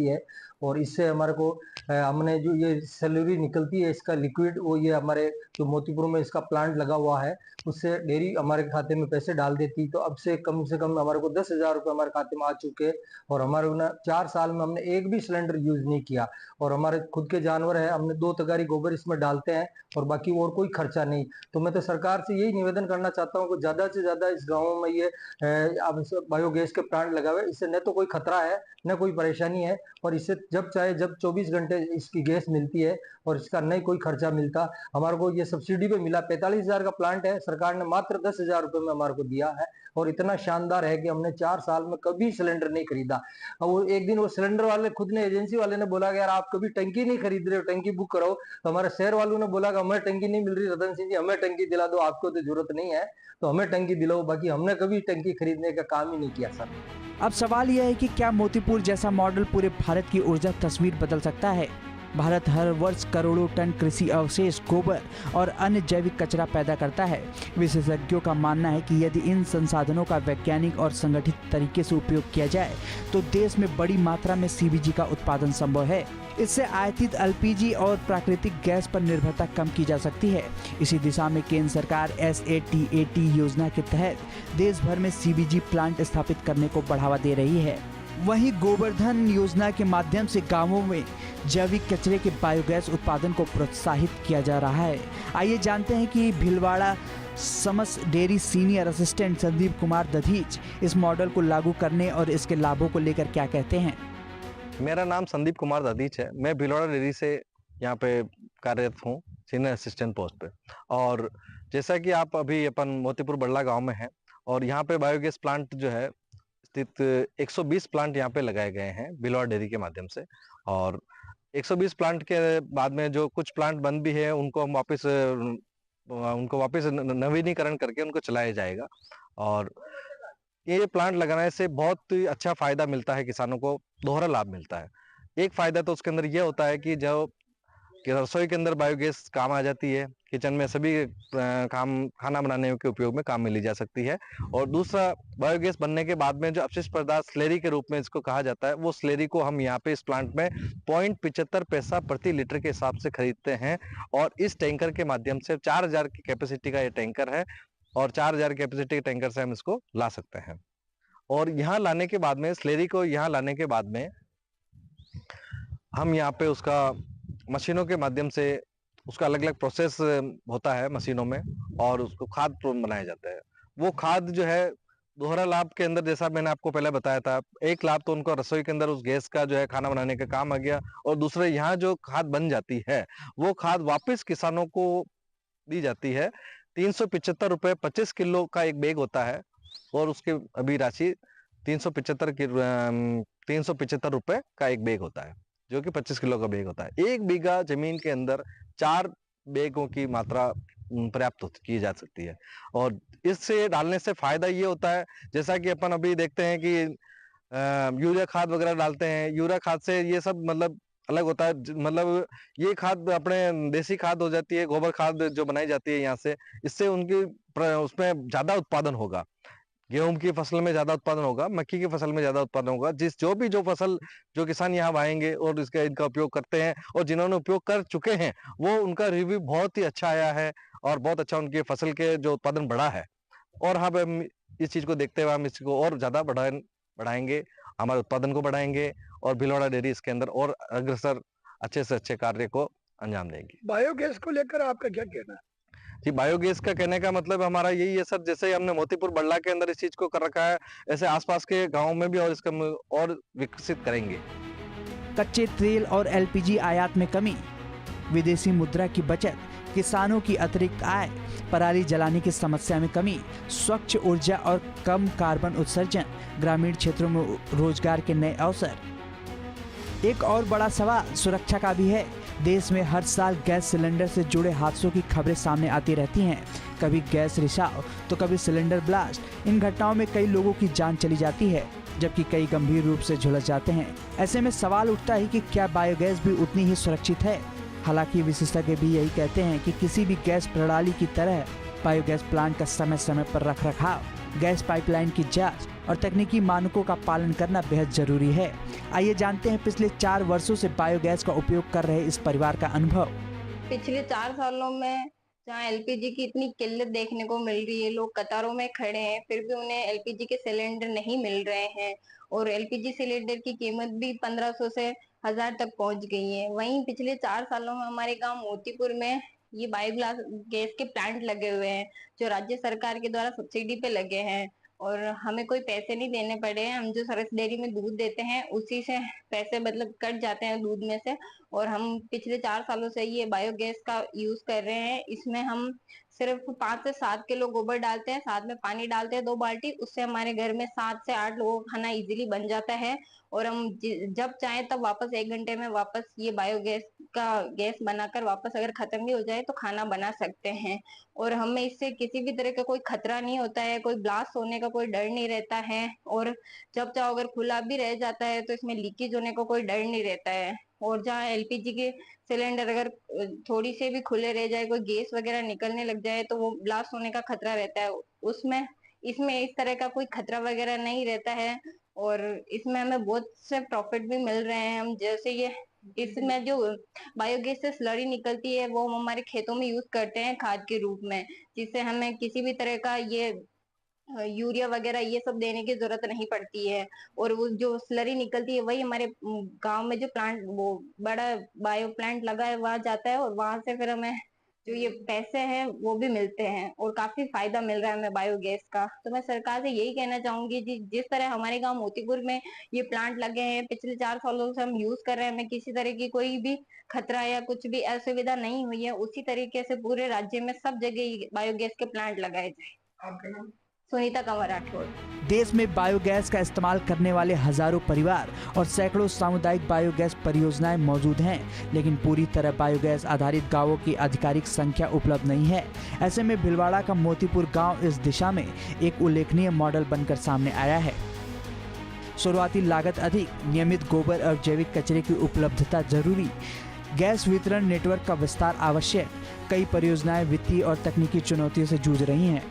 मिलती है। और इससे हमारे को हमने जो ये सैलरी निकलती है इसका लिक्विड, वो ये हमारे जो मोतीपुर में इसका प्लांट लगा हुआ है उससे डेयरी हमारे खाते में पैसे डाल देती। तो अब से कम हमारे को 10,000 रुपये हमारे खाते में आ चुके हैं। और हमारे ना 4 साल में हमने एक भी सिलेंडर यूज नहीं किया। और हमारे खुद के जानवर है, हमने 2 तगारी गोबर इसमें डालते हैं और बाकी और कोई खर्चा नहीं। तो मैं तो सरकार से यही निवेदन करना चाहता हूँ कि ज्यादा से ज्यादा इस गाँव में ये बायोगैस के प्लांट लगावे। इससे न तो कोई खतरा है न कोई परेशानी है, और इससे जब चाहे जब 24 घंटे इसकी गैस मिलती है और इसका नहीं कोई खर्चा मिलता। हमारे को ये सब्सिडी पे मिला। 45,000 का प्लांट है, सरकार ने मात्र 10,000 रुपए में हमारे को दिया है। और इतना शानदार है कि हमने 4 साल में कभी सिलेंडर नहीं खरीदा। और वो एक दिन वो सिलेंडर वाले खुद ने, एजेंसी वाले ने बोला कि यार आप कभी टंकी नहीं खरीद रहे हो, टंकी बुक कराओ। तो हमारे शहर वालों ने बोला कि हमें टंकी नहीं मिल रही रतन सिंह जी, हमें टंकी दिला दो, आपको तो जरूरत नहीं है तो हमें टंकी दिलाओ। बाकी हमने कभी टंकी खरीदने का काम ही नहीं किया सर। अब सवाल यह है कि क्या मोतीपुर जैसा मॉडल पूरे भारत की ऊर्जा तस्वीर बदल सकता है। भारत हर वर्ष करोड़ों टन कृषि अवशेष, गोबर और अन्य जैविक कचरा पैदा करता है। विशेषज्ञों का मानना है कि यदि इन संसाधनों का वैज्ञानिक और संगठित तरीके से उपयोग किया जाए तो देश में बड़ी मात्रा में सीबीजी का उत्पादन संभव है। इससे आयातित एलपीजी और प्राकृतिक गैस पर निर्भरता कम की जा सकती है। इसी दिशा में केंद्र सरकार SATAT योजना के तहत देश भर में सीबीजी प्लांट स्थापित करने को बढ़ावा दे रही है। वहीं गोवर्धन योजना के माध्यम से गांवों में जैविक कचरे के बायोगैस उत्पादन को प्रोत्साहित किया जा रहा है। आइए जानते हैं कि भीलवाड़ा समस dairy senior assistant Sandeep Kumar Dadhich इस मॉडल को लागू करने और इसके लाभों को लेकर क्या कहते हैं। मेरा नाम संदीप कुमार दधीच है। मैं भीलवाड़ा डेयरी से यहाँ पे कार्यरत हूँ, सीनियर असिस्टेंट पोस्ट पे। और जैसा कि आप अभी अपन मोतीपुर बड़ला गांव में हैं और यहाँ पे बायोगैस प्लांट जो है स्थित 120 प्लांट यहाँ पे लगाए गए हैं भीलवाड़ा डेयरी के माध्यम से। और 120 प्लांट के बाद में जो कुछ प्लांट बंद भी है उनको हम वापस नवीनीकरण करके उनको चलाया जाएगा। और ये प्लांट लगाने से बहुत अच्छा फायदा मिलता है, किसानों को दोहरा लाभ मिलता है। एक फायदा तो उसके अंदर ये होता है कि जो रसोई के अंदर बायोगैस काम आ जाती है, किचन में सभी खाना बनाने के उपयोग में काम में ली जा सकती है। और दूसरा, बायोगैस बनने के बाद में जो अपशिष्ट पदार्थ स्लेरी के रूप में इसको कहा जाता है, वो स्लेरी को हम यहाँ पे इस प्लांट में 0.75 पैसा प्रति लीटर के हिसाब से खरीदते हैं। और इस टैंकर के माध्यम से 4,000 की कैपेसिटी का ये टैंकर है और 4,000 कैपेसिटी के टैंकर से हम इसको ला सकते हैं। और यहाँ लाने के बाद में, स्लेरी को यहाँ लाने के बाद में हम यहाँ पे उसका मशीनों के माध्यम से उसका अलग अलग प्रोसेस होता है मशीनों में, और उसको खाद बनाया जाता है। वो खाद जो है दोहरा लाभ के अंदर, जैसा मैंने आपको पहले बताया था, एक लाभ तो उनको रसोई के अंदर उस गैस का जो है खाना बनाने का काम आ गया, और दूसरे यहाँ जो खाद बन जाती है वो खाद वापस किसानों को दी जाती है। 375 रुपये 25 किलो का एक बैग होता है, और उसकी अभी राशि 375 रुपये का एक बैग होता है, जो कि 25 किलो का बैग होता है। 1 बीघा जमीन के अंदर 4 बैगों की मात्रा पर्याप्त की जा सकती है। और इससे डालने से फायदा ये होता है, जैसा कि अपन अभी देखते हैं कि यूरिया खाद वगैरह डालते हैं, यूरिया खाद से ये सब मतलब अलग होता है। मतलब ये खाद अपने देसी खाद हो जाती है, गोबर खाद जो बनाई जाती है यहाँ से, इससे उनकी उसमें ज्यादा उत्पादन होगा। गेहूं की फसल में ज्यादा उत्पादन होगा, मक्की की फसल में ज्यादा उत्पादन होगा। जो फसल जो किसान यहाँ आएंगे और इनका उपयोग करते हैं, और जिन्होंने उपयोग कर चुके हैं, वो उनका रिव्यू बहुत ही अच्छा आया है और बहुत अच्छा उनकी फसल के जो उत्पादन बढ़ा है। और हम इस चीज को देखते हुए हम इसको और ज्यादा बढ़ाएंगे, हमारे उत्पादन को बढ़ाएंगे, और भीलवाड़ा डेयरी इसके अंदर और अग्रसर अच्छे से अच्छे कार्य को अंजाम देगी। बायोगैस को लेकर आपका क्या कहना है? जी, बायोगैस का कहने का मतलब हमारा यही है सर, जैसे हमने मोतीपुर बड़ला के अंदर इस चीज को कर रखा है, ऐसे आसपास के गांवों में भी और इसका और विकसित करेंगे। कच्चे तेल और एलपीजी आयात में कमी, विदेशी मुद्रा की बचत, किसानों की अतिरिक्त आय, पराली जलाने की समस्या में कमी, स्वच्छ ऊर्जा और कम कार्बन उत्सर्जन, ग्रामीण क्षेत्रों में रोजगार के नए अवसर। एक और बड़ा सवाल सुरक्षा का भी है। देश में हर साल गैस सिलेंडर से जुड़े हादसों की खबरें सामने आती रहती हैं। कभी गैस रिसाव तो कभी सिलेंडर ब्लास्ट। इन घटनाओं में कई लोगों की जान चली जाती है, जबकि कई गंभीर रूप से झुलस जाते हैं। ऐसे में सवाल उठता है कि क्या बायोगैस भी उतनी ही सुरक्षित है। हालांकि विशेषज्ञ भी यही कहते हैं कि किसी भी गैस प्रणाली की तरह बायोगैस प्लांट का समय समय पर रखरखाव, गैस पाइपलाइन की जांच और तकनीकी मानकों का पालन करना बेहद जरूरी है। आइए जानते हैं पिछले 4 वर्षों से बायोगैस का उपयोग कर रहे इस परिवार का अनुभव। पिछले 4 सालों में जहाँ एलपीजी की इतनी किल्लत देखने को मिल रही है, लोग कतारों में खड़े हैं, फिर भी उन्हें एलपीजी के सिलेंडर नहीं मिल रहे हैं और एलपीजी सिलेंडर की कीमत भी 1500 से 1000 तक पहुंच गई है। वहीं पिछले 4 सालों में हमारे गांव मोतीपुर में ये बायोगैस गैस के प्लांट लगे हुए हैं, जो राज्य सरकार के द्वारा सब्सिडी पे लगे हैं और हमें कोई पैसे नहीं देने पड़े हैं। हम जो सरस डेयरी में दूध देते हैं उसी से पैसे मतलब कट जाते हैं दूध में से, और हम पिछले 4 सालों से ये बायोगैस का यूज कर रहे हैं। इसमें हम सिर्फ 5 से 7 किलो गोबर डालते हैं, साथ में पानी डालते हैं 2 बाल्टी, उससे हमारे घर में 7 से 8 लोगों का खाना इजीली बन जाता है और हम जब चाहें तब वापस 1 घंटे में वापस ये बायोगैस का गैस बनाकर वापस अगर खत्म भी हो जाए तो खाना बना सकते हैं। और हमें इससे किसी भी तरह का कोई खतरा नहीं होता है, कोई ब्लास्ट होने का कोई डर नहीं रहता है और जब चाहो अगर खुला भी रह जाता है तो इसमें लीकेज होने का कोई डर नहीं रहता है। और जहाँ एलपीजी के सिलेंडर अगर थोड़ी से भी खुले रह जाए, कोई गैस वगैरह निकलने लग जाए तो वो ब्लास्ट होने का खतरा रहता है। उसमें इसमें इस तरह का कोई खतरा वगैरह नहीं रहता है और इसमें हमें बहुत से प्रॉफिट भी मिल रहे हैं। हम जैसे ये इसमें जो बायोगैस से स्लरी निकलती है वो हम हमारे खेतों में यूज करते हैं खाद के रूप में, जिससे हमें किसी भी तरह का ये यूरिया वगैरह ये सब देने की जरूरत नहीं पड़ती है। और वो जो स्लरी निकलती है वही हमारे गांव में जो प्लांट वो बड़ा बायो प्लांट लगा है वहां जाता है और वहां से फिर हमें जो ये पैसे हैं वो भी मिलते हैं और काफी फायदा मिल रहा है हमें बायोगैस का। तो मैं सरकार से यही कहना चाहूंगी जिस तरह हमारे गांव मोतीपुर में ये प्लांट लगे हैं, पिछले 4 सालों से हम यूज कर रहे हैं, हमें किसी तरह की कोई भी खतरा या कुछ भी असुविधा नहीं हुई है, उसी तरीके से पूरे राज्य में सब जगह बायोगैस के प्लांट लगाए जाए। आपका नाम? सुनीता कंवर राठौड़। देश में बायोगैस का इस्तेमाल करने वाले हजारों परिवार और सैकड़ों सामुदायिक बायोगैस परियोजनाएं मौजूद हैं, लेकिन पूरी तरह बायोगैस आधारित गांवों की आधिकारिक संख्या उपलब्ध नहीं है। ऐसे में भीलवाड़ा का मोतीपुर गांव इस दिशा में एक उल्लेखनीय मॉडल बनकर सामने आया है। शुरुआती लागत अधिक, नियमित गोबर और जैविक कचरे की उपलब्धता जरूरी, गैस वितरण नेटवर्क का विस्तार आवश्यक। कई परियोजनाएं वित्तीय और तकनीकी चुनौतियों से जूझ रही हैं।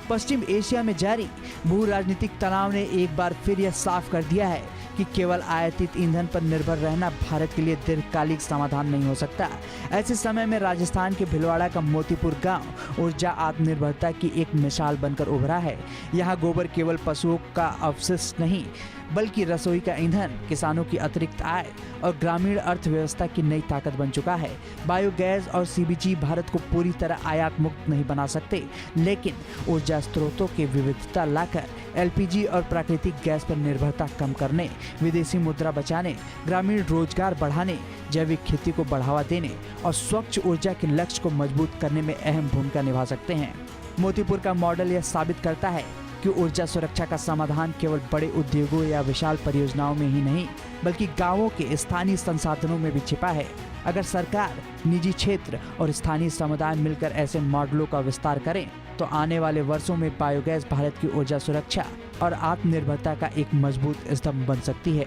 पश्चिम एशिया में जारी भू राजनीतिक तनाव ने एक बार फिर यह साफ कर दिया है कि केवल आयातित ईंधन पर निर्भर रहना भारत के लिए दीर्घकालिक समाधान नहीं हो सकता। ऐसे समय में राजस्थान के भीलवाड़ा का मोतीपुर गांव ऊर्जा आत्मनिर्भरता की एक मिसाल बनकर उभरा है। यहाँ गोबर केवल पशुओं का अवशिष्ट नहीं बल्कि रसोई का ईंधन, किसानों की अतिरिक्त आय और ग्रामीण अर्थव्यवस्था की नई ताकत बन चुका है। बायोगैस और सीबीजी भारत को पूरी तरह आयात मुक्त नहीं बना सकते, लेकिन ऊर्जा स्रोतों की विविधता लाकर एलपीजी और प्राकृतिक गैस पर निर्भरता कम करने, विदेशी मुद्रा बचाने, ग्रामीण रोजगार बढ़ाने, जैविक खेती को बढ़ावा देने और स्वच्छ ऊर्जा के लक्ष्य को मजबूत करने में अहम भूमिका निभा सकते हैं। मोतीपुर का मॉडल यह साबित करता है कि ऊर्जा सुरक्षा का समाधान केवल बड़े उद्योगों या विशाल परियोजनाओं में ही नहीं बल्कि गांवों के स्थानीय संसाधनों में भी छिपा है। अगर सरकार, निजी क्षेत्र और स्थानीय समुदाय मिलकर ऐसे मॉडलों का विस्तार करें तो आने वाले वर्षों में बायोगैस भारत की ऊर्जा सुरक्षा और आत्मनिर्भरता का एक मजबूत स्तंभ बन सकती है।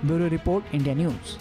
Bureau report, India news.